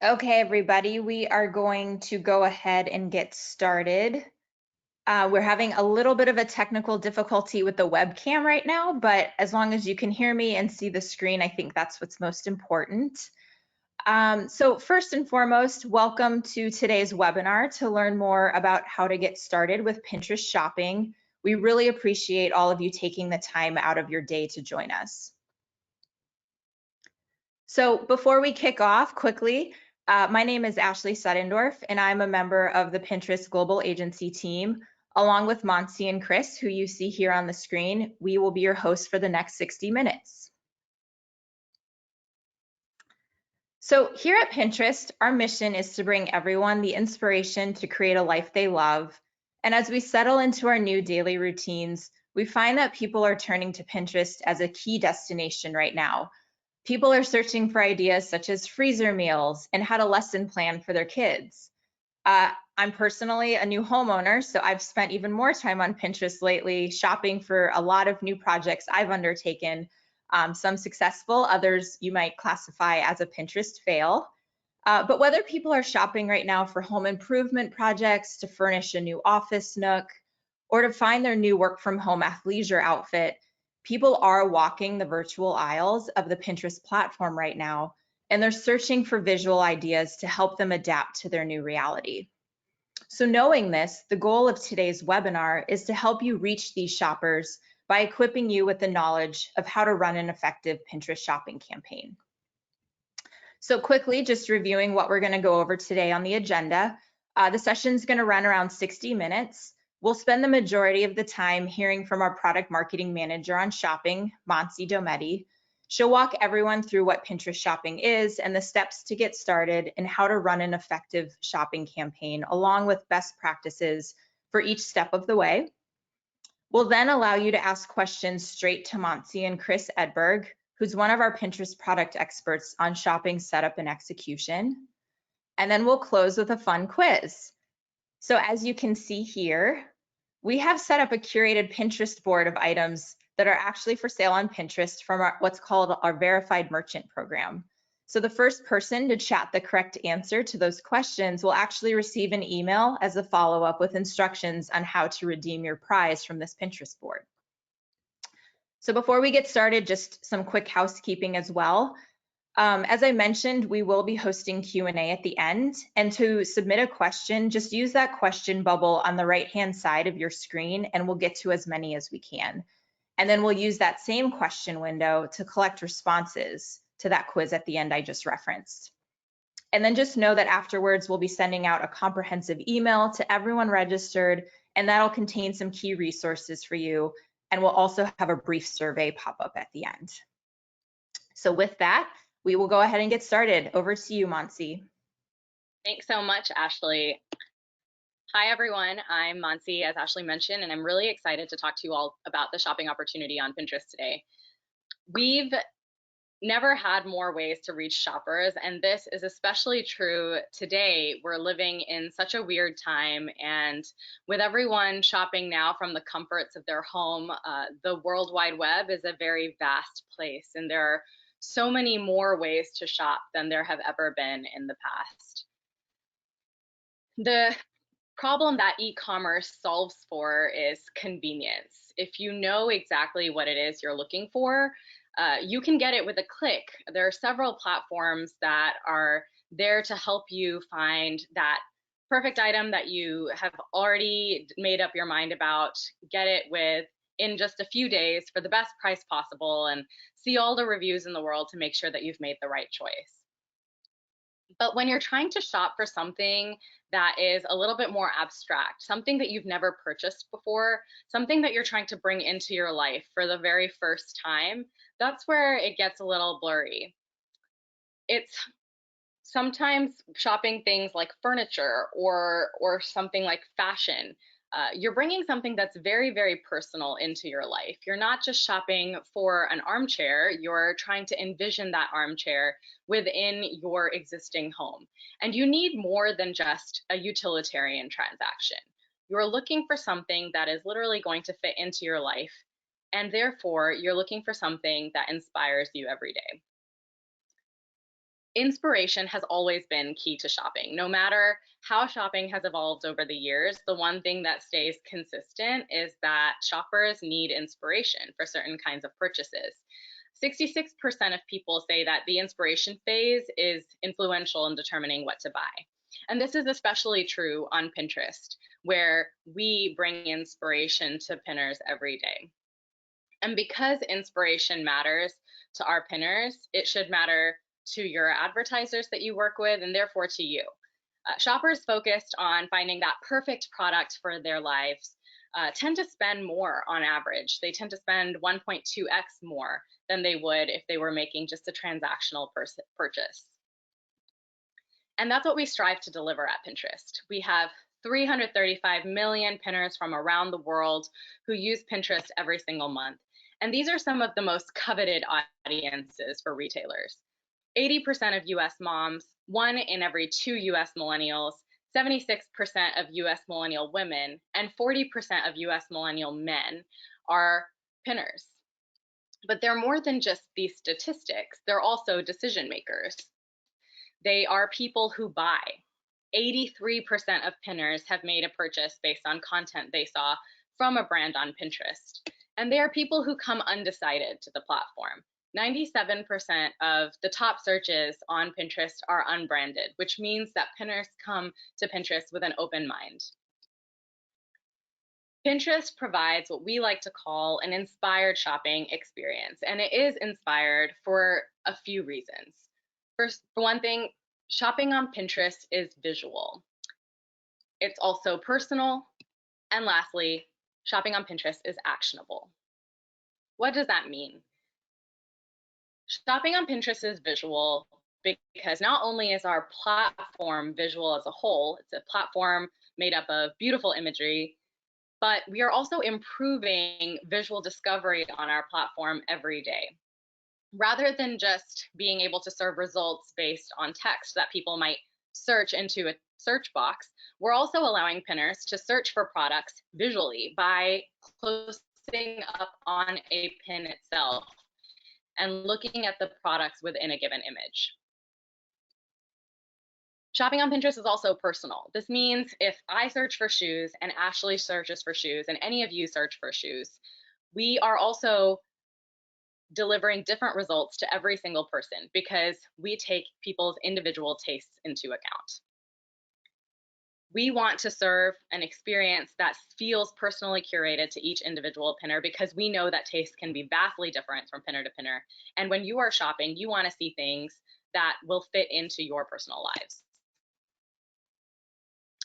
Okay, everybody, we are going to go ahead and get started. We're having a little bit of a technical difficulty with the webcam right now, but as long as you can hear me and see the screen, I think that's what's most important. So first and foremost, welcome to today's webinar to learn more about how to get started with Pinterest shopping. We really appreciate all of you taking the time out of your day to join us. So before we kick off quickly, my name is Ashley Suddendorf, and I'm a member of the Pinterest Global Agency team. Along with Monsi and Chris, who you see here on the screen, we will be your hosts for the next 60 minutes. So here at Pinterest, our mission is to bring everyone the inspiration to create a life they love. And as we settle into our new daily routines, we find that people are turning to Pinterest as a key destination right now. People are searching for ideas such as freezer meals and how to lesson plan for their kids. I'm personally a new homeowner, so I've spent even more time on Pinterest lately, shopping for a lot of new projects I've undertaken, some successful, others you might classify as a Pinterest fail. But whether people are shopping right now for home improvement projects, to furnish a new office nook, or to find their new work from home athleisure outfit, people are walking the virtual aisles of the Pinterest platform right now, and they're searching for visual ideas to help them adapt to their new reality. So knowing this, the goal of today's webinar is to help you reach these shoppers by equipping you with the knowledge of how to run an effective Pinterest shopping campaign. So quickly, just reviewing what we're going to go over today on the agenda. The session is going to run around 60 minutes. We'll spend the majority of the time hearing from our product marketing manager on shopping, Monsi Dometti. She'll walk everyone through what Pinterest shopping is and the steps to get started and how to run an effective shopping campaign, along with best practices for each step of the way. We'll then allow you to ask questions straight to Monsi and Chris Edberg, who's one of our Pinterest product experts on shopping setup and execution. And then we'll close with a fun quiz. So as you can see here, we have set up a curated Pinterest board of items that are actually for sale on Pinterest from what's called our verified merchant program. So the first person to chat the correct answer to those questions will actually receive an email as a follow-up with instructions on how to redeem your prize from this Pinterest board. So before we get started, just some quick housekeeping as well. As I mentioned, we will be hosting Q&A at the end, and to submit a question, just use that question bubble on the right-hand side of your screen, and we'll get to as many as we can. And then we'll use that same question window to collect responses to that quiz at the end I just referenced. And then just know that afterwards, we'll be sending out a comprehensive email to everyone registered, and that'll contain some key resources for you. And we'll also have a brief survey pop up at the end. So with that, we will go ahead and get started. Over to you, Monsi. Thanks so much, Ashley. Hi, everyone. I'm Monsi, as Ashley mentioned, and I'm really excited to talk to you all about the shopping opportunity on Pinterest today. We've never had more ways to reach shoppers, and this is especially true today. We're living in such a weird time, and with everyone shopping now from the comforts of their home, the World Wide Web is a very vast place, and there are so many more ways to shop than there have ever been in the past. The problem that e-commerce solves for is convenience. If you know exactly what it is you're looking for, you can get it with a click. There are several platforms that are there to help you find that perfect item that you have already made up your mind about, get it in just a few days for the best price possible, and see all the reviews in the world to make sure that you've made the right choice. But when you're trying to shop for something that is a little bit more abstract, something that you've never purchased before, something that you're trying to bring into your life for the very first time, that's where it gets a little blurry. It's sometimes shopping things like furniture or something like fashion. You're bringing something that's very, very personal into your life. You're not just shopping for an armchair, you're trying to envision that armchair within your existing home. And you need more than just a utilitarian transaction. You're looking for something that is literally going to fit into your life, and therefore you're looking for something that inspires you every day. Inspiration has always been key to shopping. No matter how shopping has evolved over the years, the one thing that stays consistent is that shoppers need inspiration for certain kinds of purchases. 66% of people say that the inspiration phase is influential in determining what to buy. And this is especially true on Pinterest, where we bring inspiration to pinners every day. And because inspiration matters to our pinners, it should matter to your advertisers that you work with, and therefore to you. Shoppers focused on finding that perfect product for their lives tend to spend more on average. They tend to spend 1.2x more than they would if they were making just a transactional purchase. And that's what we strive to deliver at Pinterest. We have 335 million pinners from around the world who use Pinterest every single month. And these are some of the most coveted audiences for retailers. 80% of US moms, 1 in every 2 US millennials, 76% of US millennial women, and 40% of US millennial men are pinners. But they're more than just these statistics, they're also decision makers. They are people who buy. 83% of pinners have made a purchase based on content they saw from a brand on Pinterest. And they are people who come undecided to the platform. 97% of the top searches on Pinterest are unbranded, which means that pinners come to Pinterest with an open mind. Pinterest provides what we like to call an inspired shopping experience, and it is inspired for a few reasons. First, for one thing, shopping on Pinterest is visual. It's also personal. And lastly, shopping on Pinterest is actionable. What does that mean? Shopping on Pinterest is visual because not only is our platform visual as a whole, it's a platform made up of beautiful imagery, but we are also improving visual discovery on our platform every day. Rather than just being able to serve results based on text that people might search into a search box, we're also allowing pinners to search for products visually by closing up on a pin itself and looking at the products within a given image. Shopping on Pinterest is also personal. This means if I search for shoes and Ashley searches for shoes and any of you search for shoes, we are also delivering different results to every single person because we take people's individual tastes into account. We want to serve an experience that feels personally curated to each individual pinner because we know that tastes can be vastly different from pinner to pinner. And when you are shopping, you want to see things that will fit into your personal lives.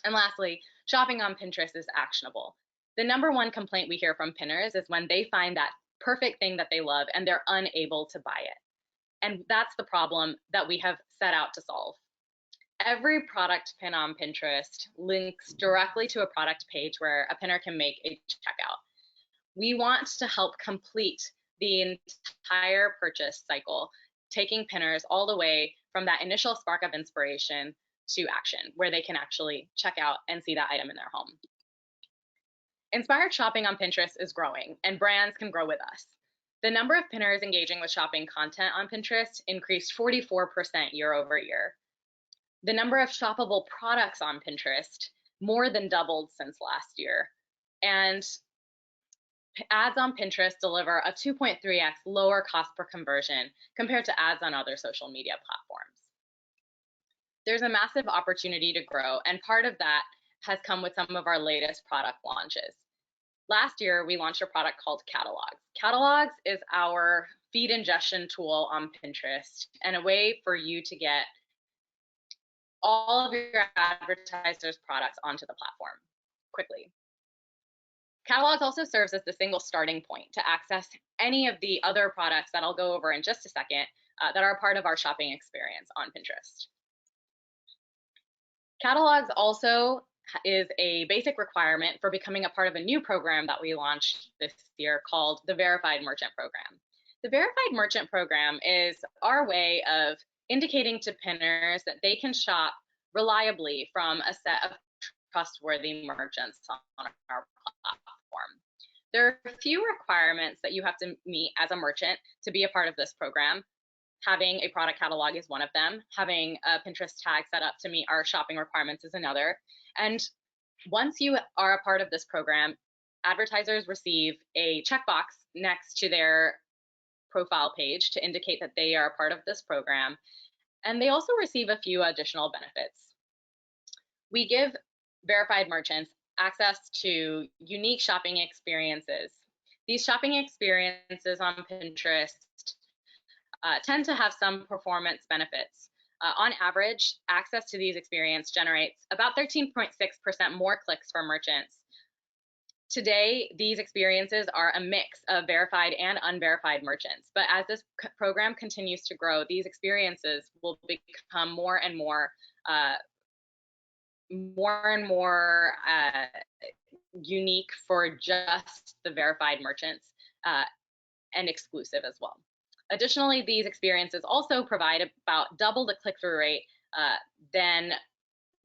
And lastly, shopping on Pinterest is actionable. The number one complaint we hear from pinners is when they find that perfect thing that they love and they're unable to buy it. And that's the problem that we have set out to solve. Every product pin on Pinterest links directly to a product page where a pinner can make a checkout. We want to help complete the entire purchase cycle, taking pinners all the way from that initial spark of inspiration to action, where they can actually check out and see that item in their home. Inspired shopping on Pinterest is growing, and brands can grow with us. The number of pinners engaging with shopping content on Pinterest increased 44% year over year. The number of shoppable products on Pinterest more than doubled since last year. And ads on Pinterest deliver a 2.3x lower cost per conversion compared to ads on other social media platforms. There's a massive opportunity to grow, and part of that has come with some of our latest product launches. Last year, we launched a product called Catalogs. Catalogs is our feed ingestion tool on Pinterest and a way for you to get all of your advertisers' products onto the platform quickly. Catalogs also serves as the single starting point to access any of the other products that I'll go over in just a second that are part of our shopping experience on Pinterest. Catalogs also is a basic requirement for becoming a part of a new program that we launched this year called the Verified Merchant Program. The Verified Merchant Program is our way of indicating to pinners that they can shop reliably from a set of trustworthy merchants on our platform. There are a few requirements that you have to meet as a merchant to be a part of this program. Having a product catalog is one of them. Having a Pinterest tag set up to meet our shopping requirements is another. And once you are a part of this program, advertisers receive a checkbox next to their profile page to indicate that they are a part of this program. And they also receive a few additional benefits. We give verified merchants access to unique shopping experiences. These shopping experiences on Pinterest tend to have some performance benefits. On average, access to these experiences generates about 13.6% more clicks for merchants. Today, these experiences are a mix of verified and unverified merchants, but as this program continues to grow, these experiences will become more and more unique for just the verified merchants and exclusive as well. Additionally, these experiences also provide about double the click-through rate than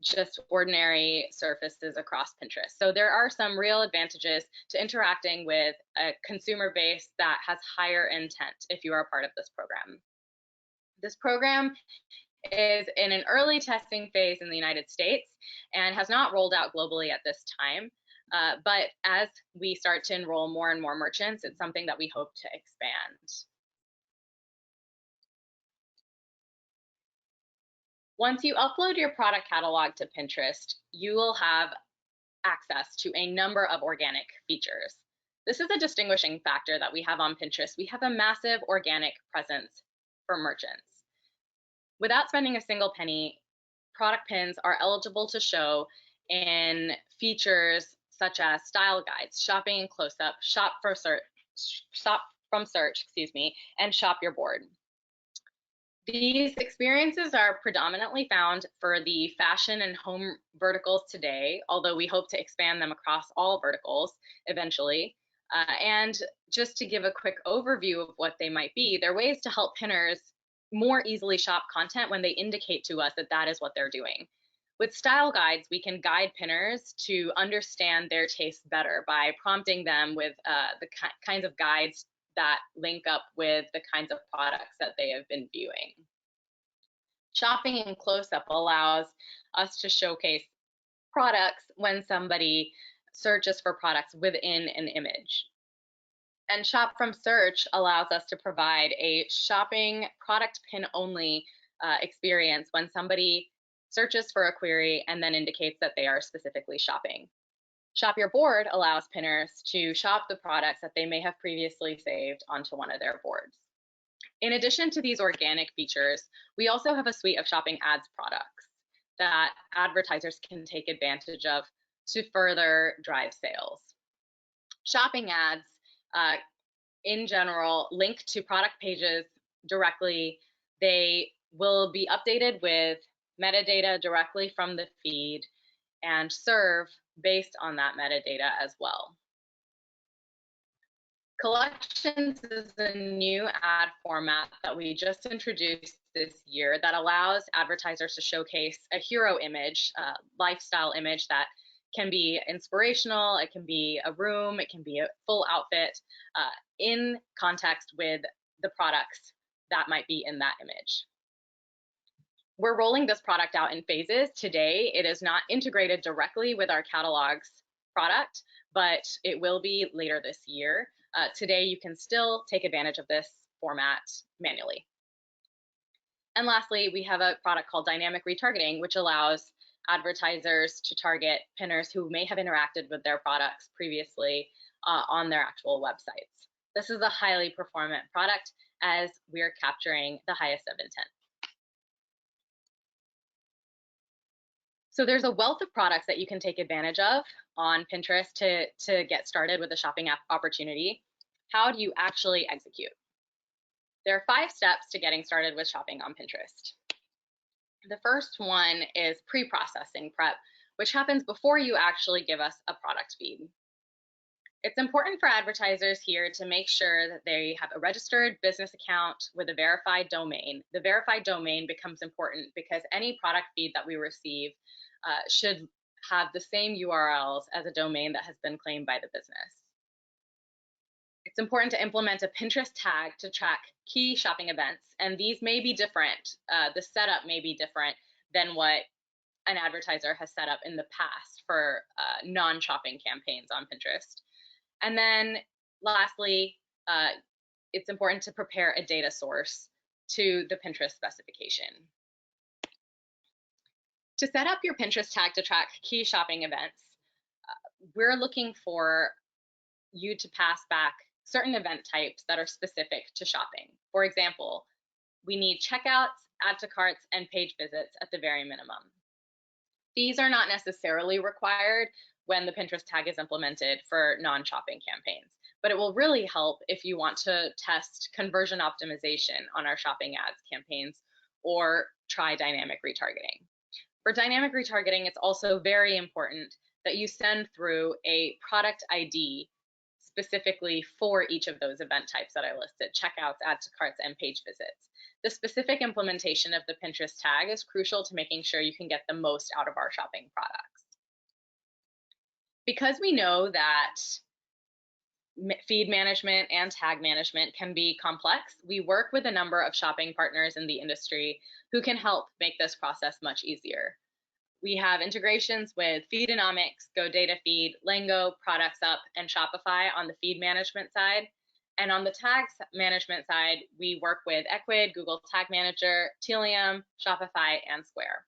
just ordinary surfaces across Pinterest. So there are some real advantages to interacting with a consumer base that has higher intent if you are a part of this program. This program is in an early testing phase in the United States and has not rolled out globally at this time. But as we start to enroll more and more merchants, it's something that we hope to expand. Once you upload your product catalog to Pinterest, you will have access to a number of organic features. This is a distinguishing factor that we have on Pinterest. We have a massive organic presence for merchants. Without spending a single penny, product pins are eligible to show in features such as style guides, shopping in close-up, shop from search, and shop your board. These experiences are predominantly found for the fashion and home verticals today, although we hope to expand them across all verticals eventually. And just to give a quick overview of what they might be, they're ways to help pinners more easily shop content when they indicate to us that that is what they're doing. With style guides, we can guide pinners to understand their tastes better by prompting them with the kinds of guides that link up with the kinds of products that they have been viewing. Shopping in close-up allows us to showcase products when somebody searches for products within an image. And shop from search allows us to provide a shopping product pin only experience when somebody searches for a query and then indicates that they are specifically shopping. Shop Your Board allows pinners to shop the products that they may have previously saved onto one of their boards. In addition to these organic features, we also have a suite of shopping ads products that advertisers can take advantage of to further drive sales. Shopping ads, in general, link to product pages directly. They will be updated with metadata directly from the feed and serve based on that metadata as well. Collections is a new ad format that we just introduced this year that allows advertisers to showcase a hero image, a lifestyle image that can be inspirational, it can be a room, it can be a full outfit in context with the products that might be in that image. We're rolling this product out in phases. Today, it is not integrated directly with our catalog's product, but it will be later this year. Today, you can still take advantage of this format manually. And lastly, we have a product called Dynamic Retargeting, which allows advertisers to target pinners who may have interacted with their products previously on their actual websites. This is a highly performant product as we're capturing the highest of intent. So there's a wealth of products that you can take advantage of on Pinterest to get started with a shopping app opportunity. How do you actually execute? There are 5 steps to getting started with shopping on Pinterest. The first one is pre-processing prep, which happens before you actually give us a product feed. It's important for advertisers here to make sure that they have a registered business account with a verified domain. The verified domain becomes important because any product feed that we receive should have the same URLs as a domain that has been claimed by the business. It's important to implement a Pinterest tag to track key shopping events, and these may be different. The setup may be different than what an advertiser has set up in the past for non-shopping campaigns on Pinterest. And then lastly, it's important to prepare a data source to the Pinterest specification. To set up your Pinterest tag to track key shopping events, we're looking for you to pass back certain event types that are specific to shopping. For example, we need checkouts, add to carts, and page visits at the very minimum. These are not necessarily required when the Pinterest tag is implemented for non-shopping campaigns, but it will really help if you want to test conversion optimization on our shopping ads campaigns or try dynamic retargeting. For dynamic retargeting, it's also very important that you send through a product ID specifically for each of those event types that I listed: checkouts, add to carts, and page visits. The specific implementation of the Pinterest tag is crucial to making sure you can get the most out of our shopping products. Because we know that feed management and tag management can be complex, we work with a number of shopping partners in the industry who can help make this process much easier. We have integrations with Feedonomics, GoDataFeed, Lango, ProductsUp, and Shopify on the feed management side. And on the tags management side, we work with Equid, Google Tag Manager, Telium, Shopify, and Square.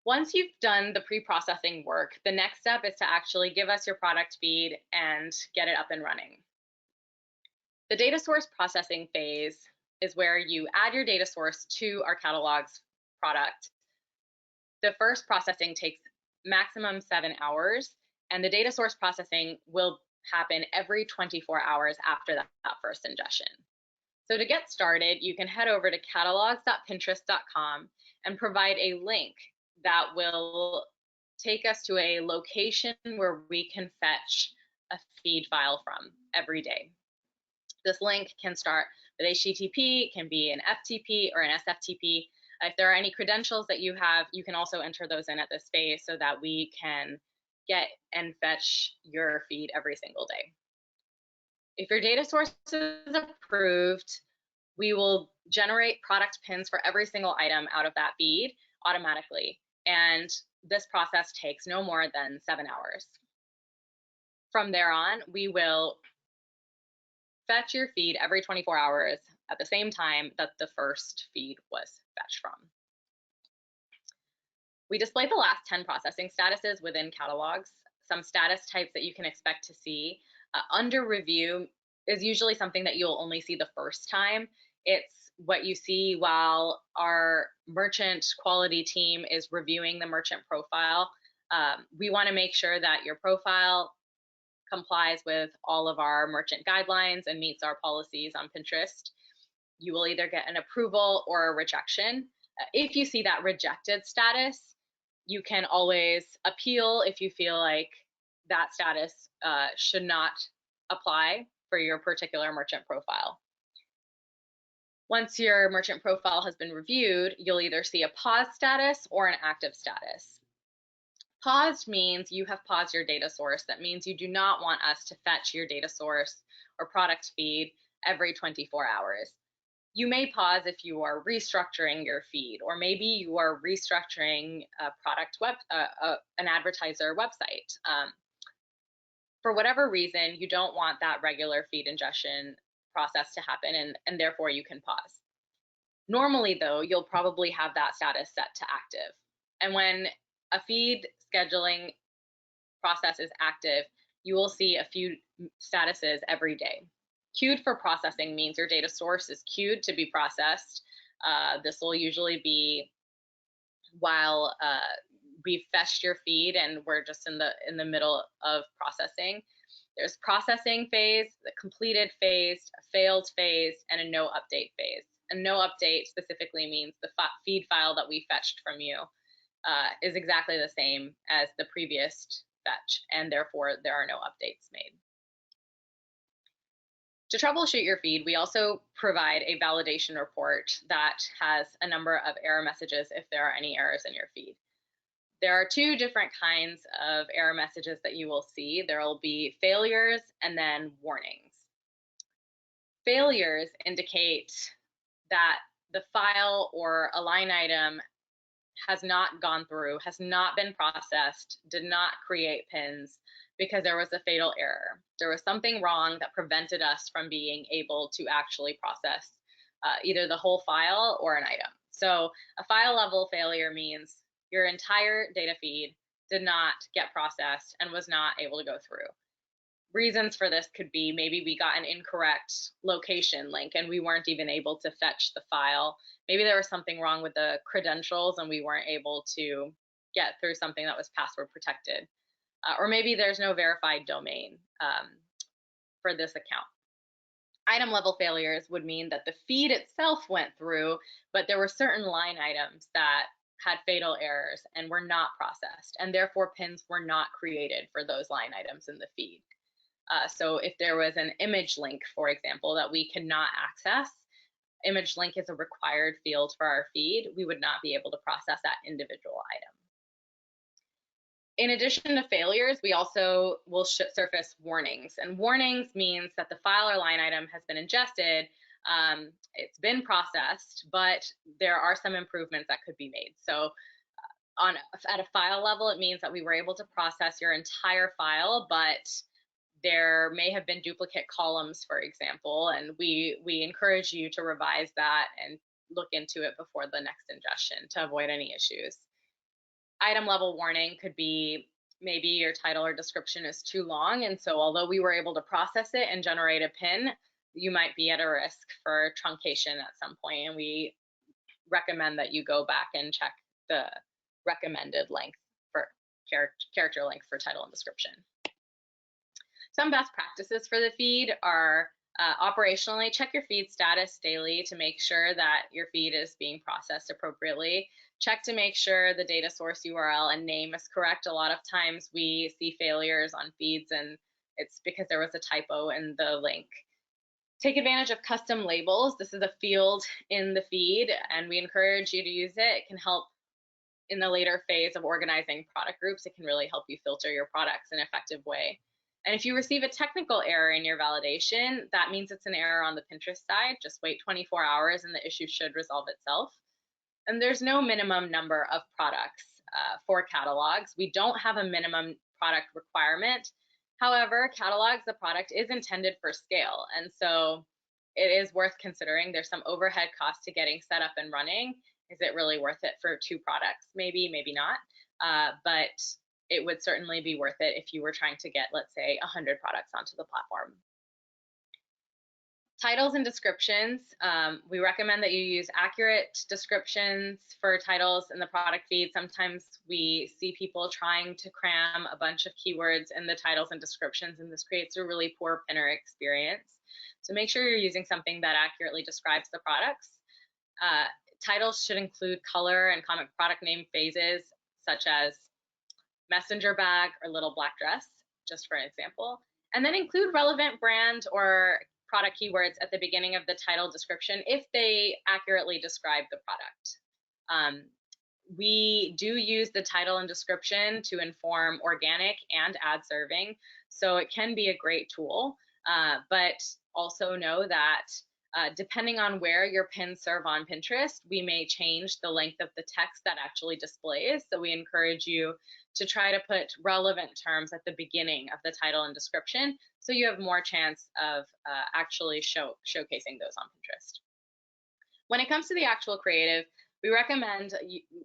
Once you've done the pre-processing work, the next step is to actually give us your product feed and get it up and running. The data source processing phase is where you add your data source to our catalog's product. The first processing takes maximum 7 hours, and the data source processing will happen every 24 hours after that first ingestion. So to get started, you can head over to catalogs.pinterest.com and provide a link that will take us to a location where we can fetch a feed file from every day. This link can start with HTTP, can be an FTP or an SFTP. If there are any credentials that you have, you can also enter those in at this phase so that we can get and fetch your feed every single day. If your data source is approved, we will generate product pins for every single item out of that feed automatically. And this process takes no more than 7 hours. From there on, we will fetch your feed every 24 hours at the same time that the first feed was fetched from. We display the last 10 processing statuses within catalogs. Some status types that you can expect to see. Under review is usually something that you'll only see the first time. It's what you see while our merchant quality team is reviewing the merchant profile. We want to make sure that your profile complies with all of our merchant guidelines and meets our policies on Pinterest. You will either get an approval or a rejection. If you see that rejected status, you can always appeal if you feel like that status should not apply for your particular merchant profile. Once your merchant profile has been reviewed, you'll either see a paused status or an active status. Paused means you have paused your data source. That means you do not want us to fetch your data source or product feed every 24 hours. You may pause if you are restructuring your feed, or maybe you are restructuring a an advertiser website. For whatever reason, you don't want that regular feed ingestion process to happen, and therefore you can pause. Normally though, you'll probably have that status set to active. And when a feed scheduling process is active, you will see a few statuses every day. Queued for processing means your data source is queued to be processed. This will usually be while we've fetched your feed and we're just in the middle of processing. There's processing phase, the completed phase, a failed phase, and a no update phase. A no update specifically means the feed file that we fetched from you is exactly the same as the previous fetch, and therefore there are no updates made. To troubleshoot your feed, we also provide a validation report that has a number of error messages if there are any errors in your feed. There are two different kinds of error messages that you will see. There will be failures and then warnings. Failures indicate that the file or a line item has not gone through, has not been processed, did not create pins because there was a fatal error. There was something wrong that prevented us from being able to actually process either the whole file or an item. So a file level failure means your entire data feed did not get processed and was not able to go through. Reasons for this could be maybe we got an incorrect location link and we weren't even able to fetch the file. Maybe there was something wrong with the credentials and we weren't able to get through something that was password protected. Or maybe there's no verified domain for this account. Item level failures would mean that the feed itself went through, but there were certain line items that had fatal errors and were not processed, and therefore pins were not created for those line items in the feed. So if there was an image link, for example, that we cannot access, image link is a required field for our feed, we would not be able to process that individual item. In addition to failures, we also will surface warnings. And warnings means that the file or line item has been ingested, it's been processed, but there are some improvements that could be made. So at a file level, it means that we were able to process your entire file, but there may have been duplicate columns, for example, and we encourage you to revise that and look into it before the next ingestion to avoid any issues. Item level warning could be maybe your title or description is too long, and so although we were able to process it and generate a pin, you might be at a risk for truncation at some point, and we recommend that you go back and check the recommended length for character length for title and description. Some best practices for the feed are operationally, check your feed status daily to make sure that your feed is being processed appropriately. Check to make sure the data source URL and name is correct. A lot of times we see failures on feeds and it's because there was a typo in the link. Take advantage of custom labels. This is a field in the feed and we encourage you to use it. It can help in the later phase of organizing product groups. It can really help you filter your products in an effective way. And if you receive a technical error in your validation, that means it's an error on the Pinterest side. Just wait 24 hours and the issue should resolve itself. And there's no minimum number of products for catalogs. We don't have a minimum product requirement. However, catalogs, the product is intended for scale. And so it is worth considering. There's some overhead cost to getting set up and running. Is it really worth it for 2 products? Maybe, maybe not. But it would certainly be worth it if you were trying to get, let's say, 100 products onto the platform. Titles and descriptions, we recommend that you use accurate descriptions for titles in the product feed. Sometimes we see people trying to cram a bunch of keywords in the titles and descriptions, and this creates a really poor pinner experience. So make sure you're using something that accurately describes the products. Titles should include color and common product name phases, such as messenger bag or little black dress, just for an example. And then include relevant brand or product keywords at the beginning of the title description if they accurately describe the product. We do use the title and description to inform organic and ad serving, so it can be a great tool, but also know that depending on where your pins serve on Pinterest, we may change the length of the text that actually displays. So we encourage you to try to put relevant terms at the beginning of the title and description so you have more chance of actually showcasing those on Pinterest. When it comes to the actual creative, we recommend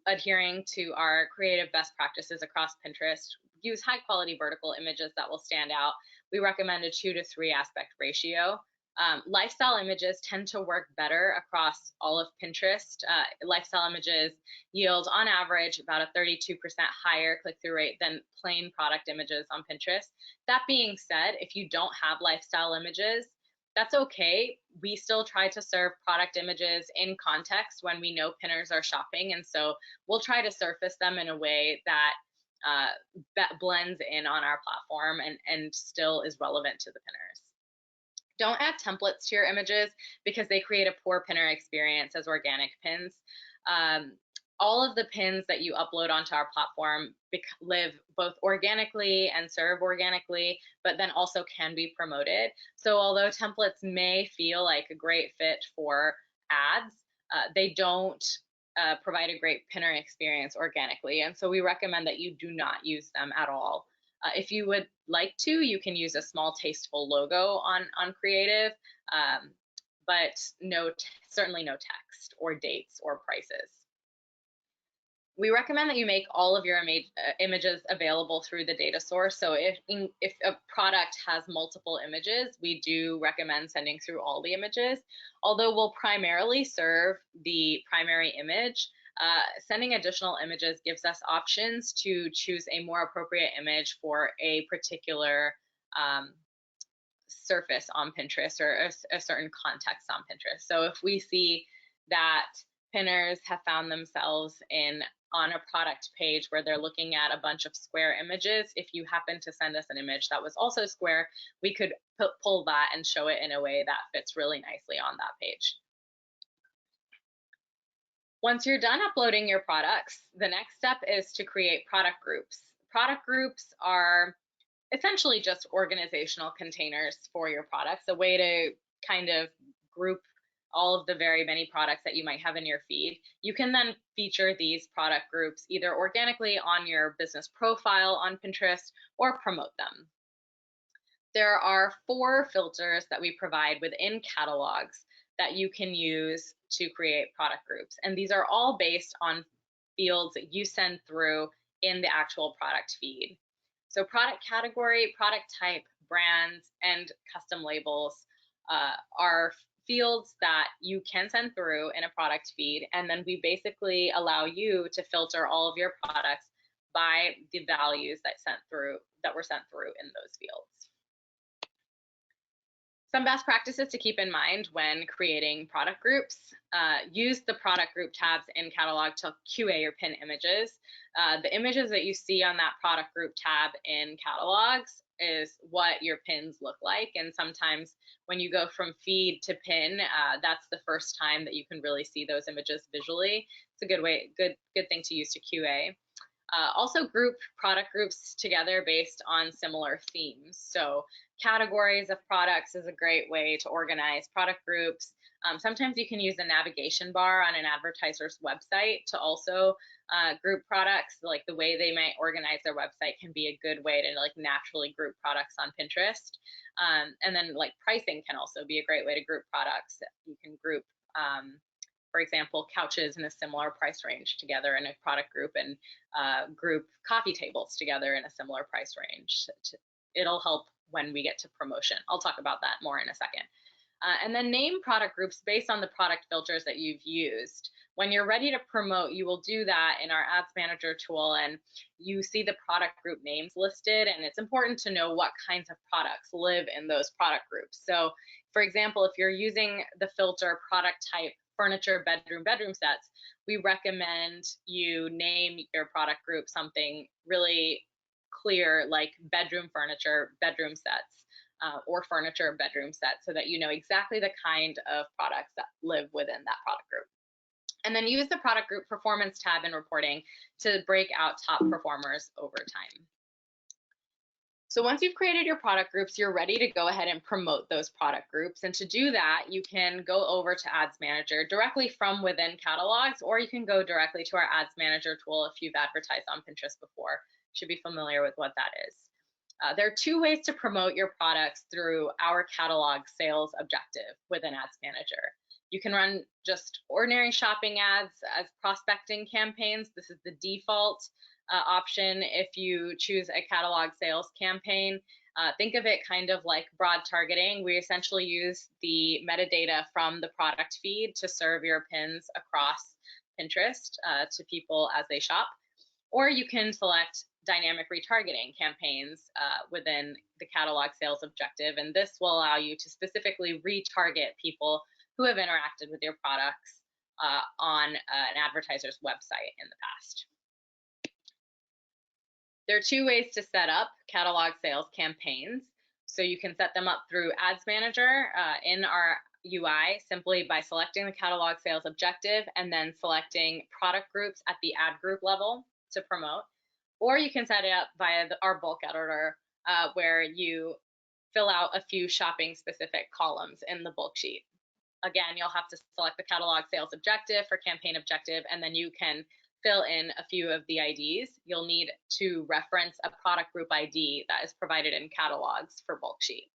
adhering to our creative best practices across Pinterest. Use high quality vertical images that will stand out. We recommend a 2 to 3 aspect ratio. Lifestyle images tend to work better across all of Pinterest. Lifestyle images yield on average about a 32% higher click-through rate than plain product images on Pinterest. That being said, if you don't have lifestyle images, that's okay. We still try to serve product images in context when we know pinners are shopping, and so we'll try to surface them in a way that blends in on our platform and still is relevant to the pinners. Don't add templates to your images because they create a poor pinner experience as organic pins. all of the pins that you upload onto our platform live both organically and serve organically, but then also can be promoted. So although templates may feel like a great fit for ads, they don't provide a great pinner experience organically. And so we recommend that you do not use them at all. If you would like to, you can use a small tasteful logo on creative, but certainly no text or dates or prices. We recommend that you make all of your images available through the data source. So if a product has multiple images, we do recommend sending through all the images. Although we'll primarily serve the primary image, sending additional images gives us options to choose a more appropriate image for a particular surface on Pinterest or a certain context on Pinterest. So if we see that pinners have found themselves on a product page where they're looking at a bunch of square images, if you happen to send us an image that was also square, we could pull that and show it in a way that fits really nicely on that page. Once you're done uploading your products, the next step is to create product groups. Product groups are essentially just organizational containers for your products, a way to kind of group all of the very many products that you might have in your feed. You can then feature these product groups either organically on your business profile on Pinterest or promote them. There are 4 filters that we provide within catalogs that you can use to create product groups. And these are all based on fields that you send through in the actual product feed. So product category, product type, brands, and custom labels are fields that you can send through in a product feed, and then we basically allow you to filter all of your products by the values that were sent through in those fields. Some best practices to keep in mind when creating product groups: use the product group tabs in catalog to QA your pin images. The images that you see on that product group tab in catalogs is what your pins look like, and sometimes when you go from feed to pin, that's the first time that you can really see those images visually. It's a good thing to use to QA. Also group product groups together based on similar themes. So categories of products is a great way to organize product groups. Sometimes you can use the navigation bar on an advertiser's website to also group products. Like the way they might organize their website can be a good way to like naturally group products on Pinterest. And then like pricing can also be a great way to group products. You can group for example, couches in a similar price range together in a product group, and group coffee tables together in a similar price range. It'll help when we get to promotion. I'll talk about that more in a second. And then name product groups based on the product filters that you've used. When you're ready to promote, you will do that in our Ads Manager tool, and you see the product group names listed, and it's important to know what kinds of products live in those product groups. So for example, if you're using the filter product type furniture, bedroom sets, we recommend you name your product group something really clear like bedroom furniture, bedroom sets, or furniture bedroom sets, so that you know exactly the kind of products that live within that product group. And then use the product group performance tab in reporting to break out top performers over time. So once you've created your product groups, you're ready to go ahead and promote those product groups. And to do that, you can go over to Ads Manager directly from within catalogs, or you can go directly to our Ads Manager tool if you've advertised on Pinterest before. You should be familiar with what that is. There are 2 ways to promote your products through our catalog sales objective within Ads Manager. You can run just ordinary shopping ads as prospecting campaigns. This is the default option if you choose a catalog sales campaign. Think of it kind of like broad targeting. We essentially use the metadata from the product feed to serve your pins across Pinterest to people as they shop. Or you can select dynamic retargeting campaigns within the catalog sales objective, and this will allow you to specifically retarget people who have interacted with your products on an advertiser's website in the past. There are 2 ways to set up catalog sales campaigns. So you can set them up through Ads Manager in our UI simply by selecting the catalog sales objective and then selecting product groups at the ad group level to promote. Or you can set it up via our bulk editor where you fill out a few shopping specific columns in the bulk sheet. Again, you'll have to select the catalog sales objective for campaign objective, and then you can fill in a few of the IDs. You'll need to reference a product group ID that is provided in catalogs for bulk sheet.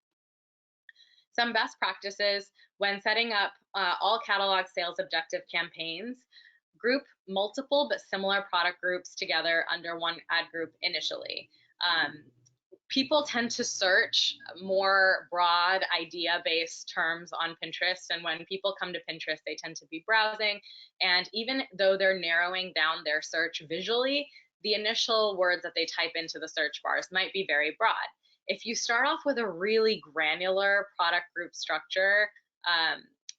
Some best practices when setting up all catalog sales objective campaigns: group multiple but similar product groups together under one ad group initially. People tend to search more broad idea-based terms on Pinterest, and when people come to Pinterest, they tend to be browsing, and even though they're narrowing down their search visually, the initial words that they type into the search bars might be very broad. If you start off with a really granular product group structure,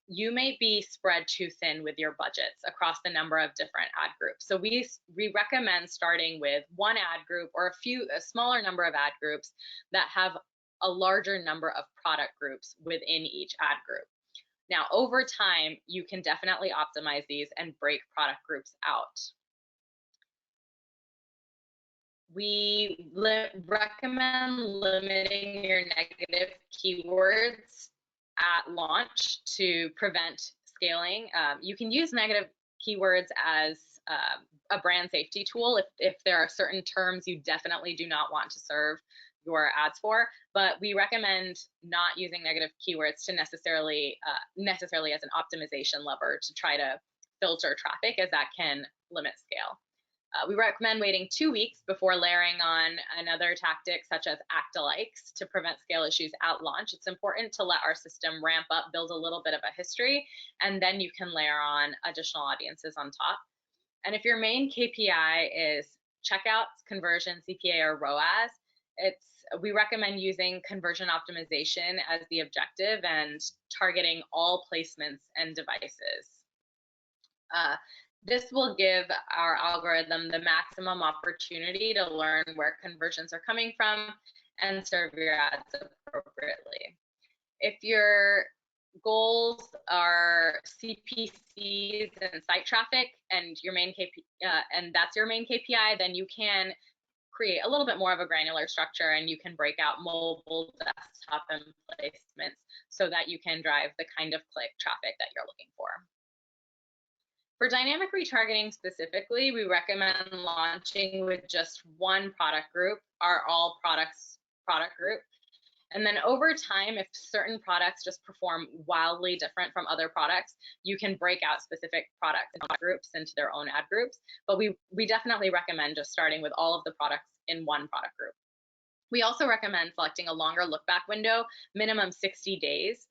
you may be spread too thin with your budgets across the number of different ad groups. So we recommend starting with one ad group or a smaller number of ad groups that have a larger number of product groups within each ad group. Now, over time, you can definitely optimize these and break product groups out. We recommend limiting your negative keywords at launch to prevent scaling. You can use negative keywords as a brand safety tool if there are certain terms you definitely do not want to serve your ads for, but we recommend not using negative keywords to necessarily as an optimization lever to try to filter traffic, as that can limit scale. We recommend waiting 2 weeks before layering on another tactic such as act-alikes to prevent scale issues at launch. It's important to let our system ramp up, build a little bit of a history, and then you can layer on additional audiences on top. And if your main KPI is checkouts, conversion, CPA, or ROAS, we recommend using conversion optimization as the objective and targeting all placements and devices. This will give our algorithm the maximum opportunity to learn where conversions are coming from and serve your ads appropriately. If your goals are CPCs and site traffic and your main and that's your main KPI, then you can create a little bit more of a granular structure and you can break out mobile, desktop, and placements so that you can drive the kind of click traffic that you're looking for. For dynamic retargeting specifically, we recommend launching with just one product group, our all products product group. And then over time, if certain products just perform wildly different from other products, you can break out specific products and groups into their own ad groups. But we definitely recommend just starting with all of the products in one product group. We also recommend selecting a longer look back window, minimum 60 days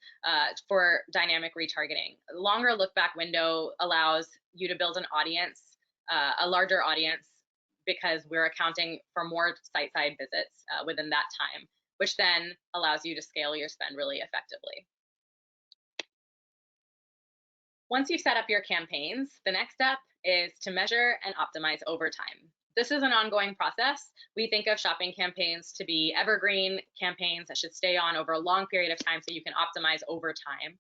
for dynamic retargeting. A longer look back window allows you to build an audience, a larger audience, because we're accounting for more site-side visits within that time, which then allows you to scale your spend really effectively. Once you've set up your campaigns, the next step is to measure and optimize over time. This is an ongoing process. We think of shopping campaigns to be evergreen campaigns that should stay on over a long period of time so you can optimize over time.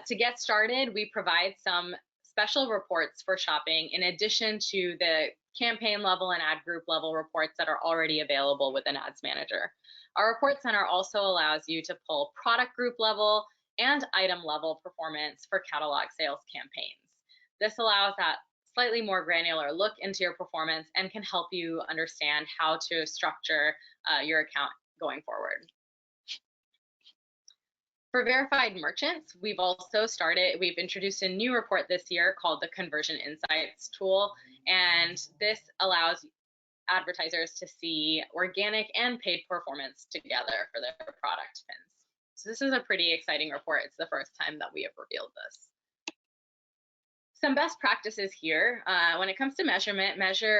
To get started, we provide some special reports for shopping in addition to the campaign level and ad group level reports that are already available within Ads Manager. Our report center also allows you to pull product group level and item level performance for catalog sales campaigns. This allows that slightly more granular look into your performance and can help you understand how to structure your account going forward. For verified merchants, we've introduced a new report this year called the Conversion Insights tool, and this allows advertisers to see organic and paid performance together for their product pins. So this is a pretty exciting report. It's the first time that we have revealed this. Some best practices here. When it comes to measurement,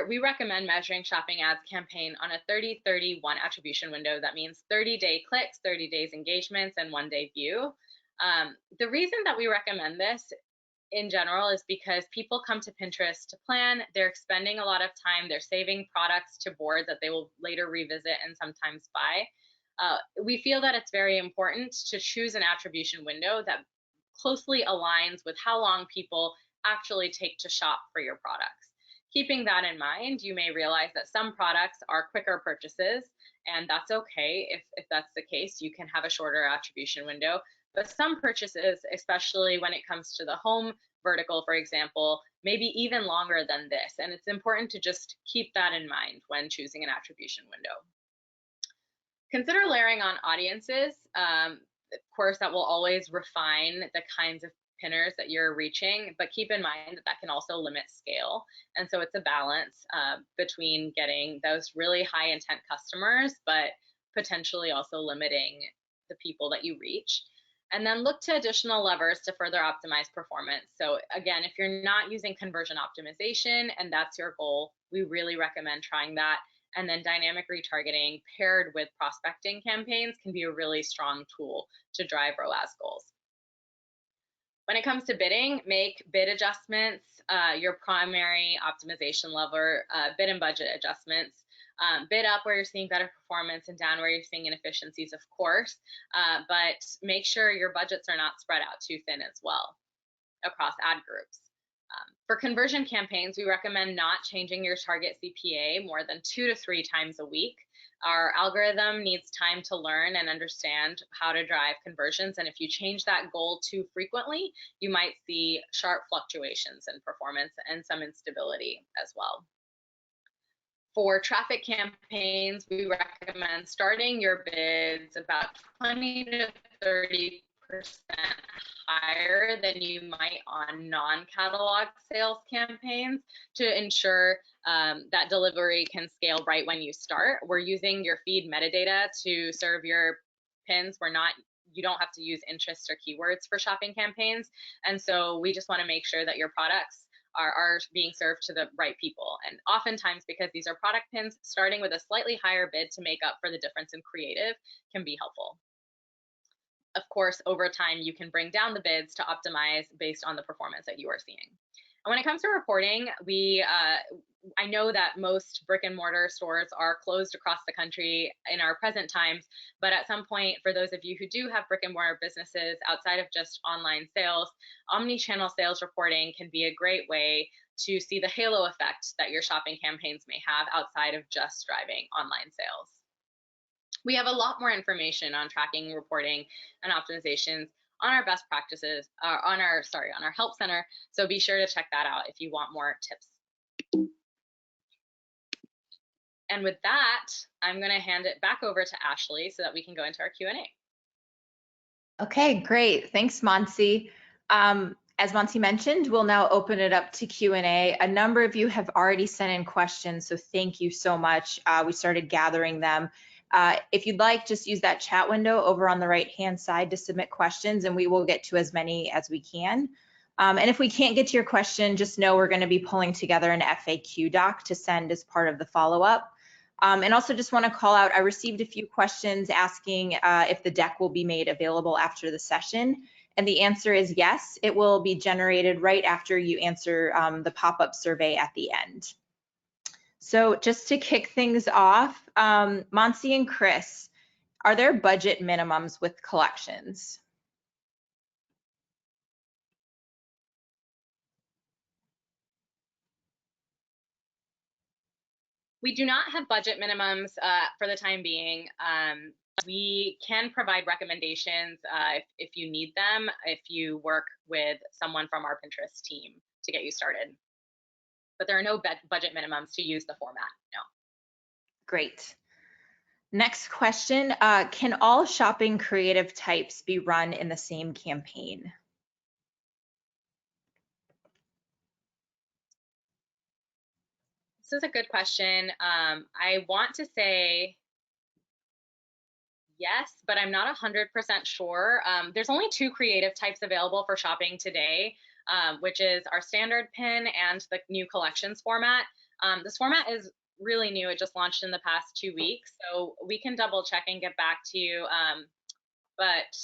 we recommend measuring shopping ads campaign on a 30-30-1 attribution window. That means 30-day clicks, 30 days engagements, and 1-day view. The reason that we recommend this in general is because people come to Pinterest to plan, they're spending a lot of time, they're saving products to boards that they will later revisit and sometimes buy. We feel that it's very important to choose an attribution window that closely aligns with how long people actually take to shop for your products. Keeping that in mind, you may realize that some products are quicker purchases, and that's okay. If that's the case, you can have a shorter attribution window. But some purchases, especially when it comes to the home vertical, for example, maybe even longer than this. And it's important to just keep that in mind when choosing an attribution window. Consider layering on audiences. Of course, that will always refine the kinds of pinners that you're reaching, but keep in mind that that can also limit scale. And so it's a balance between getting those really high intent customers, but potentially also limiting the people that you reach. And then look to additional levers to further optimize performance. So again, if you're not using conversion optimization and that's your goal, we really recommend trying that. And then dynamic retargeting paired with prospecting campaigns can be a really strong tool to drive ROAS goals. When it comes to bidding, make bid adjustments your primary optimization lever, bid and budget adjustments. Bid up where you're seeing better performance and down where you're seeing inefficiencies, of course, but make sure your budgets are not spread out too thin as well across ad groups. For conversion campaigns, we recommend not changing your target CPA more than 2 to 3 times a week. Our algorithm needs time to learn and understand how to drive conversions, and if you change that goal too frequently, you might see sharp fluctuations in performance and some instability as well. For traffic campaigns, we recommend starting your bids about 20 to 30% higher than you might on non-catalog sales campaigns to ensure that delivery can scale right when you start. We're using your feed metadata to serve your pins. You don't have to use interest or keywords for shopping campaigns. And so we just want to make sure that your products are being served to the right people. And oftentimes, because these are product pins, starting with a slightly higher bid to make up for the difference in creative can be helpful. Of course, over time, you can bring down the bids to optimize based on the performance that you are seeing. And when it comes to reporting, I know that most brick and mortar stores are closed across the country in our present times, but at some point, for those of you who do have brick and mortar businesses outside of just online sales, omni-channel sales reporting can be a great way to see the halo effect that your shopping campaigns may have outside of just driving online sales. We have a lot more information on tracking, reporting, and optimizations on our best practices, on our help center. So be sure to check that out if you want more tips. And with that, I'm going to hand it back over to Ashley so that we can go into our Q&A. Okay, great. Thanks, Monsi. As Monsi mentioned, we'll now open it up to Q&A. A number of you have already sent in questions, so thank you so much. We started gathering them. If you'd like, just use that chat window over on the right-hand side to submit questions, and we will get to as many as we can. And if we can't get to your question, just know we're going to be pulling together an FAQ doc to send as part of the follow-up. And also just want to call out, I received a few questions asking if the deck will be made available after the session. And the answer is yes, it will be generated right after you answer the pop-up survey at the end. So just to kick things off, Monsi and Chris, are there budget minimums with collections? We do not have budget minimums for the time being. We can provide recommendations if you need them, if you work with someone from our Pinterest team to get you started. But there are no budget minimums to use the format, no. Great. Next question, can all shopping creative types be run in the same campaign? This is a good question. I want to say yes, but I'm not 100% sure. There's only 2 creative types available for shopping today, which is our standard pin and the new collections format. This format is really new. It just launched in the past 2 weeks, so we can double check and get back to you. But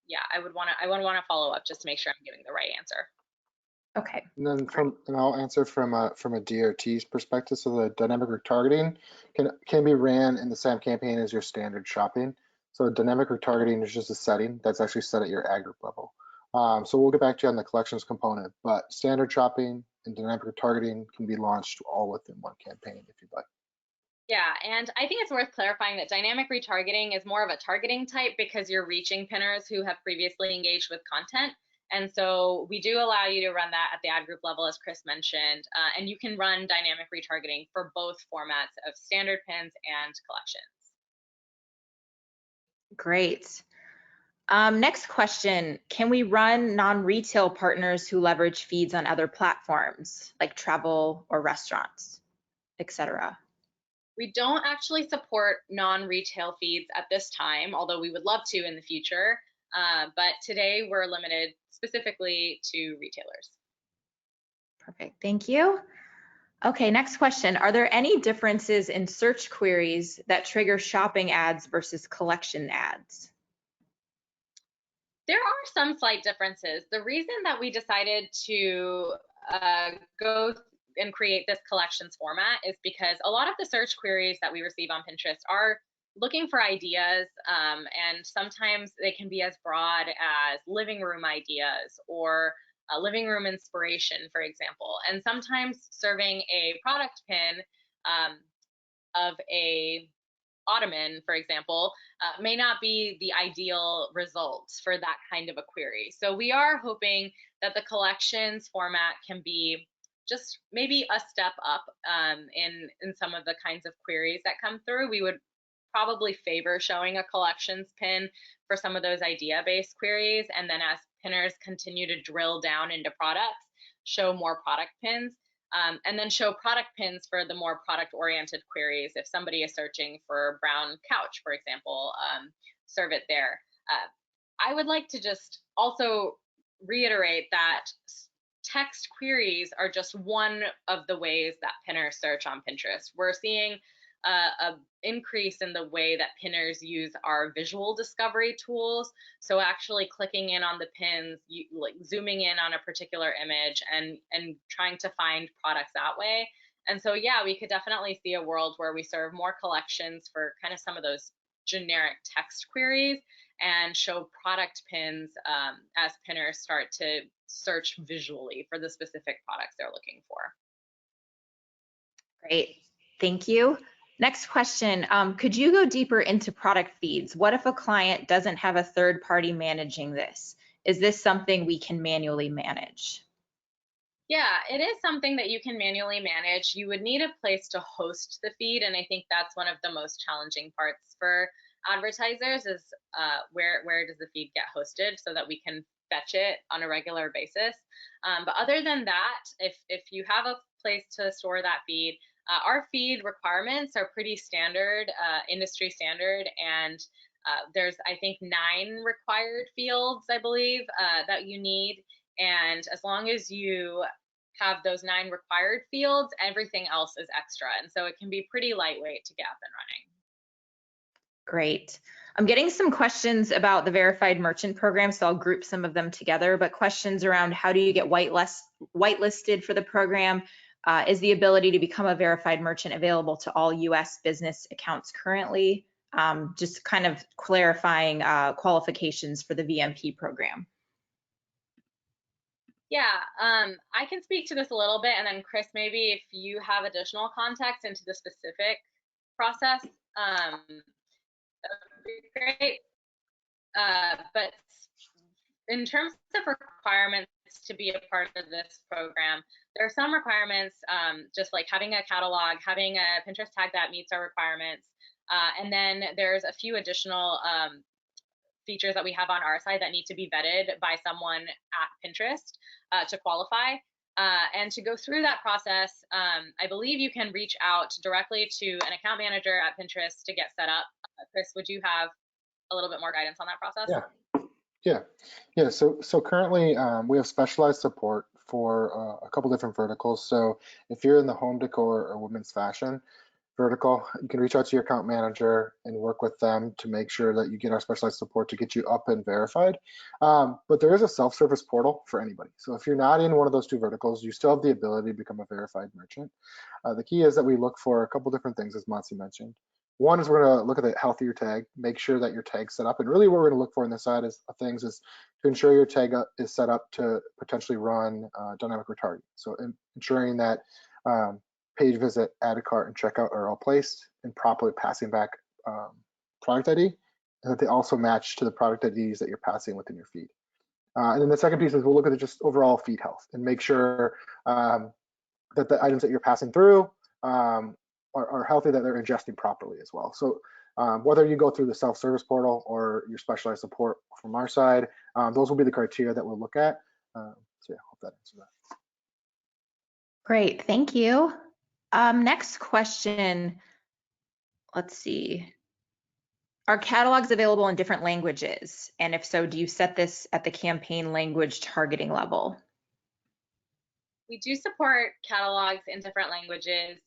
yeah, I would want to follow up just to make sure I'm giving the right answer. Okay. And then I'll answer from a DRT's perspective. So the dynamic retargeting can be ran in the same campaign as your standard shopping. So dynamic retargeting is just a setting that's actually set at your ad group level. So we'll get back to you on the collections component, but standard shopping and dynamic retargeting can be launched all within one campaign if you'd like. Yeah, and I think it's worth clarifying that dynamic retargeting is more of a targeting type because you're reaching pinners who have previously engaged with content. And so we do allow you to run that at the ad group level, as Chris mentioned, and you can run dynamic retargeting for both formats of standard pins and collections. Great. Next question, can we run non-retail partners who leverage feeds on other platforms like travel or restaurants, etc.? We don't actually support non-retail feeds at this time, although we would love to in the future. But today we're limited specifically to retailers. Perfect, thank you. Okay, next question. Are there any differences in search queries that trigger shopping ads versus collection ads? There are some slight differences. The reason that we decided to go and create this collections format is because a lot of the search queries that we receive on Pinterest are looking for ideas, and sometimes they can be as broad as living room ideas or living room inspiration, for example. And sometimes serving a product pin of a ottoman, for example, may not be the ideal results for that kind of a query. So we are hoping that the collections format can be just maybe a step up in some of the kinds of queries that come through. We would probably favor showing a collections pin for some of those idea-based queries, and then as pinners continue to drill down into products, show more product pins. And then show product pins for the more product-oriented queries. If somebody is searching for brown couch, for example, serve it there. I would like to just also reiterate that text queries are just one of the ways that pinners search on Pinterest. We're seeing an increase in the way that pinners use our visual discovery tools. So actually clicking in on the pins, like zooming in on a particular image and trying to find products that way. And so, yeah, we could definitely see a world where we serve more collections for kind of some of those generic text queries and show product pins as pinners start to search visually for the specific products they're looking for. Great, thank you. Next question, could you go deeper into product feeds? What if a client doesn't have a third party managing this? Is this something we can manually manage? Yeah, it is something that you can manually manage. You would need a place to host the feed, and I think that's one of the most challenging parts for advertisers is where does the feed get hosted so that we can fetch it on a regular basis. But other than that, if you have a place to store that feed, our feed requirements are pretty standard, industry standard, and there's, I think, 9 required fields, I believe, that you need. And as long as you have those 9 required fields, everything else is extra. And so it can be pretty lightweight to get up and running. Great. I'm getting some questions about the verified merchant program, so I'll group some of them together, but questions around how do you get whitelisted for the program? Is the ability to become a verified merchant available to all US business accounts currently? Just kind of clarifying qualifications for the VMP program. Yeah, I can speak to this a little bit, and then Chris, maybe if you have additional context into the specific process, that would be great. But in terms of requirements to be a part of this program, there are some requirements, just like having a catalog, having a Pinterest tag that meets our requirements, and then there's a few additional features that we have on our side that need to be vetted by someone at Pinterest to qualify. And to go through that process, I believe you can reach out directly to an account manager at Pinterest to get set up. Chris, would you have a little bit more guidance on that process? Yeah. So currently we have specialized support for a couple different verticals. So if you're in the home decor or women's fashion vertical, you can reach out to your account manager and work with them to make sure that you get our specialized support to get you up and verified. But there is a self-service portal for anybody. So if you're not in one of those 2 verticals, you still have the ability to become a verified merchant. The key is that we look for a couple different things, as Matsi mentioned. One is we're going to look at the health of your tag, make sure that your tag's set up. And really what we're going to look for in this side of things is to ensure your tag is set up to potentially run dynamic retargeting. So ensuring that page visit, add a cart, and checkout are all placed and properly passing back product ID, and that they also match to the product IDs that you're passing within your feed. And then the second piece is we'll look at just overall feed health and make sure that the items that you're passing through are healthy, that they're ingesting properly as well. So whether you go through the self-service portal or your specialized support from our side, those will be the criteria that we'll look at. So yeah, hope that answers that. Great, thank you. Next question, let's see. Are catalogs available in different languages? And if so, do you set this at the campaign language targeting level? We do support catalogs in different languages.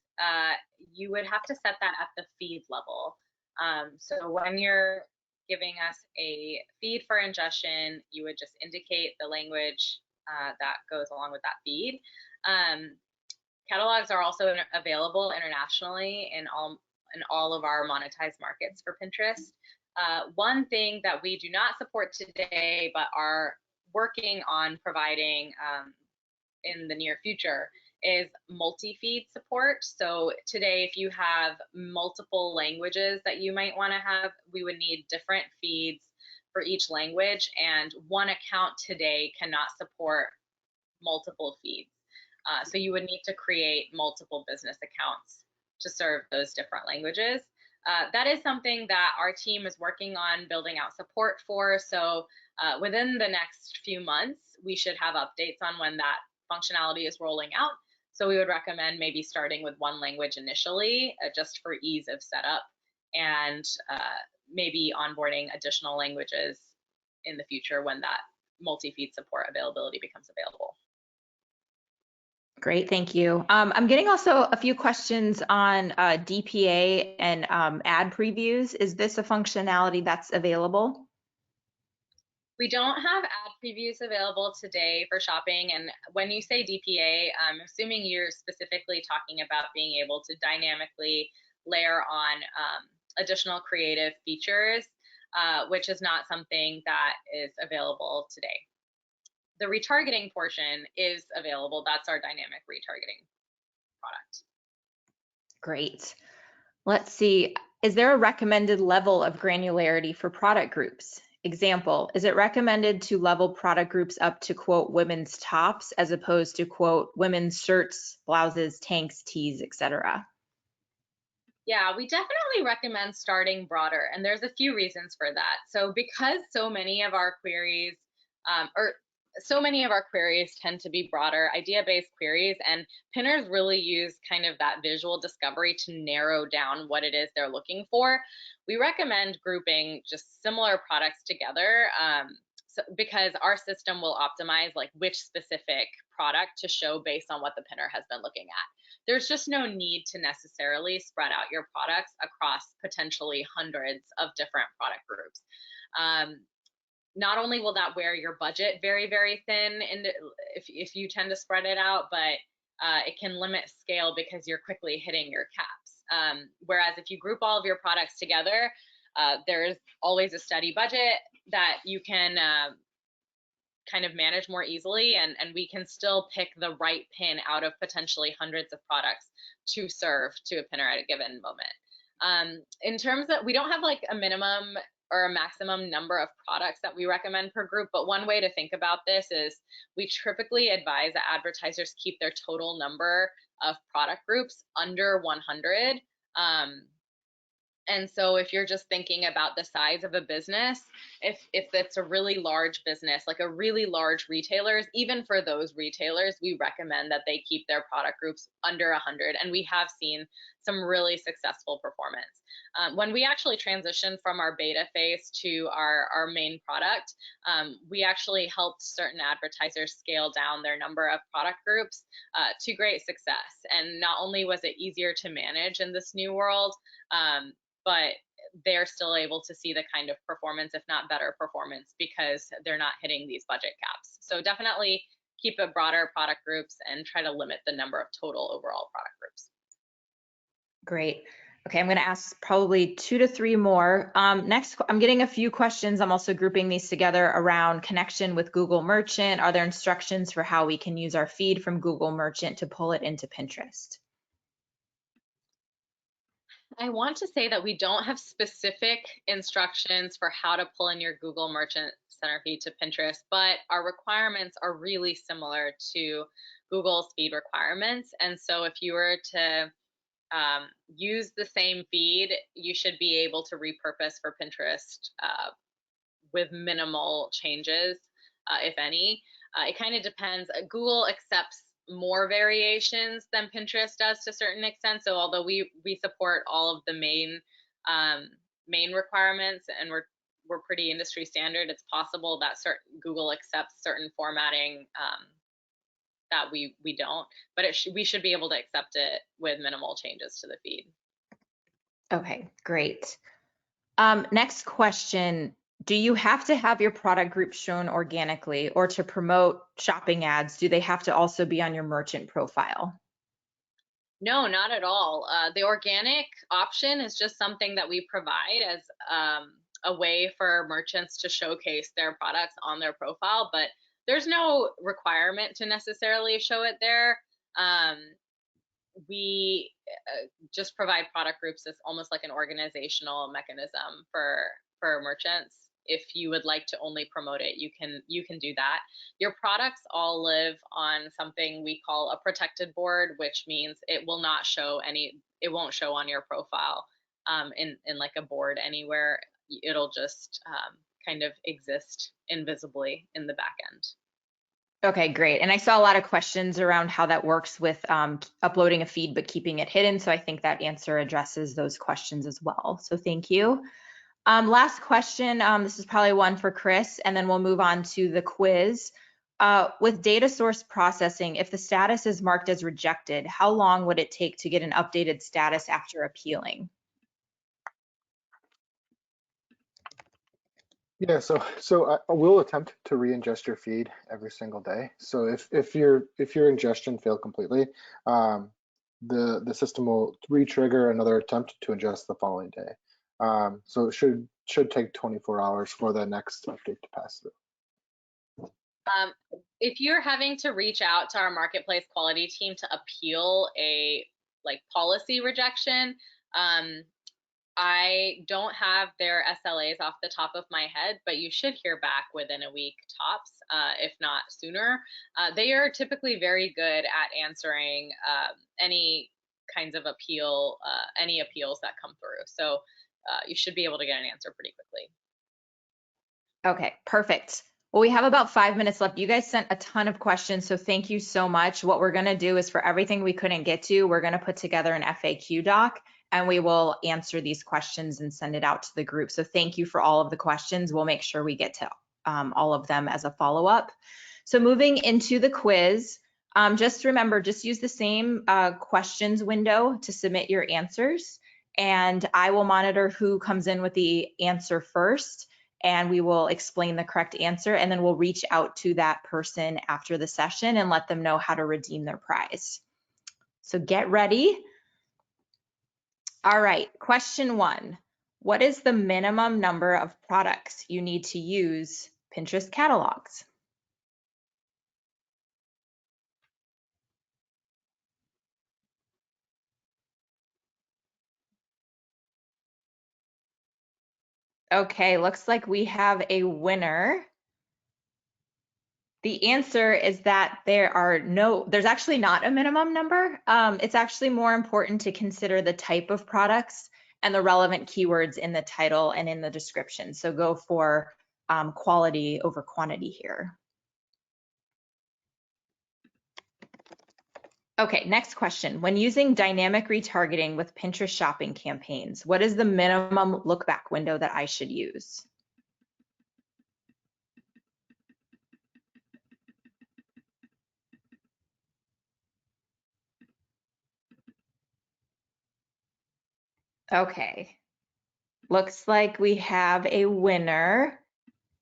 You would have to set that at the feed level. So when you're giving us a feed for ingestion, you would just indicate the language that goes along with that feed. Catalogs are also available internationally in all of our monetized markets for Pinterest. One thing that we do not support today, but are working on providing in the near future, is multi-feed support. So today, if you have multiple languages that you might want to have, we would need different feeds for each language, and one account today cannot support multiple feeds. So you would need to create multiple business accounts to serve those different languages. That is something that our team is working on building out support for. So within the next few months, we should have updates on when that functionality is rolling out. So we would recommend maybe starting with one language initially, just for ease of setup, and maybe onboarding additional languages in the future when that multi-feed support availability becomes available. Great, thank you. I'm getting also a few questions on DPA and ad previews. Is this a functionality that's available? We don't have ad previews available today for shopping. And when you say DPA, I'm assuming you're specifically talking about being able to dynamically layer on additional creative features, which is not something that is available today. The retargeting portion is available. That's our dynamic retargeting product. Great. Let's see. Is there a recommended level of granularity for product groups? Example, is it recommended to level product groups up to quote women's tops as opposed to quote women's shirts, blouses, tanks, tees, etc.? Yeah, we definitely recommend starting broader, and there's a few reasons for that. So because so many of our queries tend to be broader, idea-based queries, and pinners really use kind of that visual discovery to narrow down what it is they're looking for. We recommend grouping just similar products together because our system will optimize like which specific product to show based on what the pinner has been looking at. There's just no need to necessarily spread out your products across potentially hundreds of different product groups. Not only will that wear your budget very, very thin if you tend to spread it out, but it can limit scale because you're quickly hitting your caps. Whereas if you group all of your products together, there's always a steady budget that you can kind of manage more easily, and we can still pick the right pin out of potentially hundreds of products to serve to a pinner at a given moment. In terms of, we don't have like a minimum or a maximum number of products that we recommend per group, but one way to think about this is we typically advise that advertisers keep their total number of product groups under 100. And so if you're just thinking about the size of a business, if it's a really large business, like a really large retailers, even for those retailers, we recommend that they keep their product groups under 100. And we have seen some really successful performance. When we actually transitioned from our beta phase to our main product, we actually helped certain advertisers scale down their number of product groups to great success. And not only was it easier to manage in this new world, but they're still able to see the kind of performance, if not better performance, because they're not hitting these budget caps. So definitely keep a broader product groups and try to limit the number of total overall product groups. Great. Okay, I'm going to ask probably 2 to 3 more. Next, I'm getting a few questions. I'm also grouping these together around connection with Google Merchant. Are there instructions for how we can use our feed from Google Merchant to pull it into Pinterest? I want to say that we don't have specific instructions for how to pull in your Google Merchant Center feed to Pinterest, but our requirements are really similar to Google's feed requirements. And so if you were to use the same feed, you should be able to repurpose for Pinterest with minimal changes, if any. It kind of depends. Google accepts more variations than Pinterest does to a certain extent. So although we support all of the main requirements and we're pretty industry standard, it's possible that Google accepts certain formatting that we don't, but we should be able to accept it with minimal changes to the feed. Okay, great. Next question. Do you have to have your product group shown organically, or to promote shopping ads, do they have to also be on your merchant profile? No, not at all. The organic option is just something that we provide as a way for merchants to showcase their products on their profile, but there's no requirement to necessarily show it there. We just provide product groups as almost like an organizational mechanism for merchants. If you would like to only promote it, you can do that. Your products all live on something we call a protected board, which means it will not show it won't show on your profile in like a board anywhere. It'll just kind of exist invisibly in the back end. Okay, great. And I saw a lot of questions around how that works with uploading a feed but keeping it hidden. So I think that answer addresses those questions as well. So thank you. Last question. This is probably one for Chris, and then we'll move on to the quiz. With data source processing, if the status is marked as rejected, how long would it take to get an updated status after appealing? Yeah, so I will attempt to re-ingest your feed every single day. So if your ingestion failed completely, the system will re-trigger another attempt to ingest the following day. So it should take 24 hours for the next update to pass through. If you're having to reach out to our marketplace quality team to appeal a policy rejection, I don't have their SLAs off the top of my head, but you should hear back within a week tops, if not sooner. They are typically very good at answering any kinds of any appeals that come through. So you should be able to get an answer pretty quickly. Okay, perfect. Well, we have about 5 minutes left. You guys sent a ton of questions, so thank you so much. What we're going to do is, for everything we couldn't get to, we're going to put together an FAQ doc, and we will answer these questions and send it out to the group. So thank you for all of the questions. We'll make sure we get to all of them as a follow-up. So moving into the quiz, just remember, just use the same questions window to submit your answers, and I will monitor who comes in with the answer first, and we will explain the correct answer, and then we'll reach out to that person after the session and let them know how to redeem their prize. So get ready. All right, question 1. What is the minimum number of products you need to use Pinterest catalogs? Okay, looks like we have a winner. The answer is that there's actually not a minimum number. It's actually more important to consider the type of products and the relevant keywords in the title and in the description. So go for quality over quantity here. Okay, next question. When using dynamic retargeting with Pinterest shopping campaigns, what is the minimum look back window that I should use? Okay, looks like we have a winner.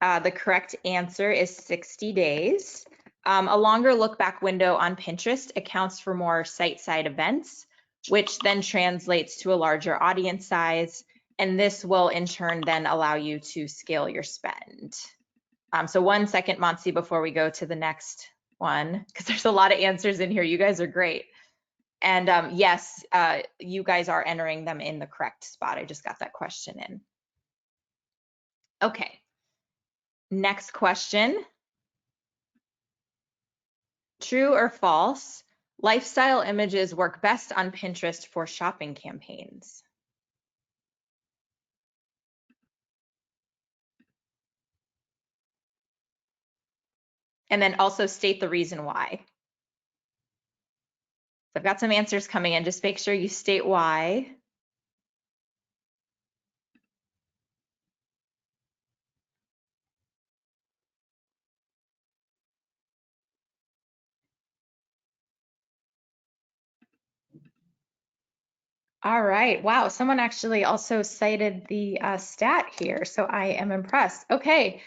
The correct answer is 60 days. A longer look back window on Pinterest accounts for more site-side events. which then translates to a larger audience size. And this will in turn then allow you to scale your spend. So 1 second, Monsi, before we go to the next one, because there's a lot of answers in here. You guys are great. And yes, you guys are entering them in the correct spot. I just got that question in. Okay, next question. True or false? Lifestyle images work best on Pinterest for shopping campaigns. And then also state the reason why. So I've got some answers coming in. Just make sure you state why. All right. Wow. Someone actually also cited the stat here, so I am impressed. Okay.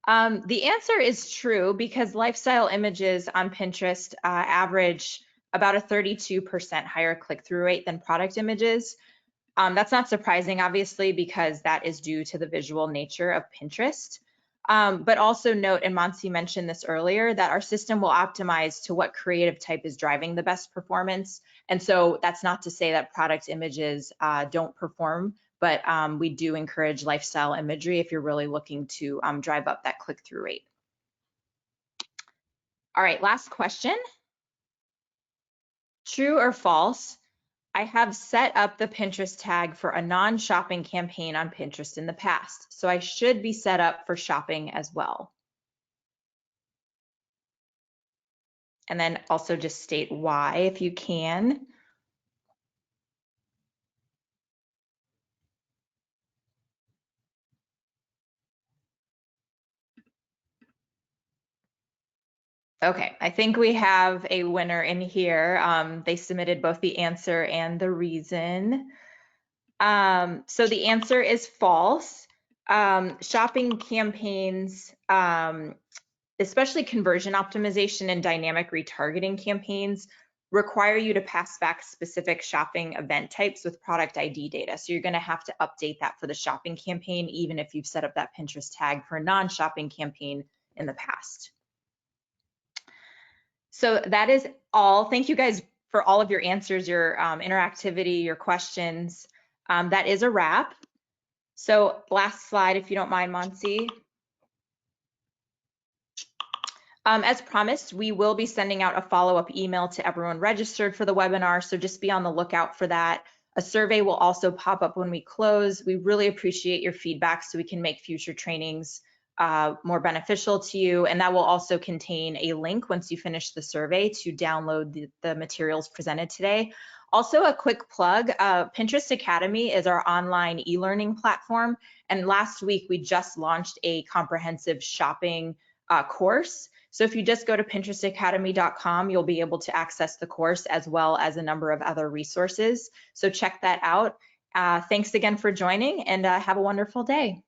The answer is true because lifestyle images on Pinterest average about a 32% higher click-through rate than product images. That's not surprising, obviously, because that is due to the visual nature of Pinterest. But also note, and Monsi mentioned this earlier, that our system will optimize to what creative type is driving the best performance. And so that's not to say that product images don't perform, but we do encourage lifestyle imagery if you're really looking to drive up that click-through rate. All right, last question. True or false? I have set up the Pinterest tag for a non-shopping campaign on Pinterest in the past, so I should be set up for shopping as well. And then also just state why if you can. Okay, I think we have a winner in here. They submitted both the answer and the reason. So the answer is false. Shopping campaigns, especially conversion optimization and dynamic retargeting campaigns, require you to pass back specific shopping event types with product ID data. So you're going to have to update that for the shopping campaign, even if you've set up that Pinterest tag for a non-shopping campaign in the past. So that is all. Thank you guys for all of your answers, your interactivity, your questions. That is a wrap. So last slide, if you don't mind, Monsi. As promised, we will be sending out a follow-up email to everyone registered for the webinar, so just be on the lookout for that. A survey will also pop up when we close. We really appreciate your feedback so we can make future trainings more beneficial to you, and that will also contain a link once you finish the survey to download the materials presented today. Also, a quick plug, Pinterest Academy is our online e-learning platform, and last week we just launched a comprehensive shopping course. So if you just go to pinterestacademy.com, you'll be able to access the course as well as a number of other resources. So check that out. Thanks again for joining, and have a wonderful day.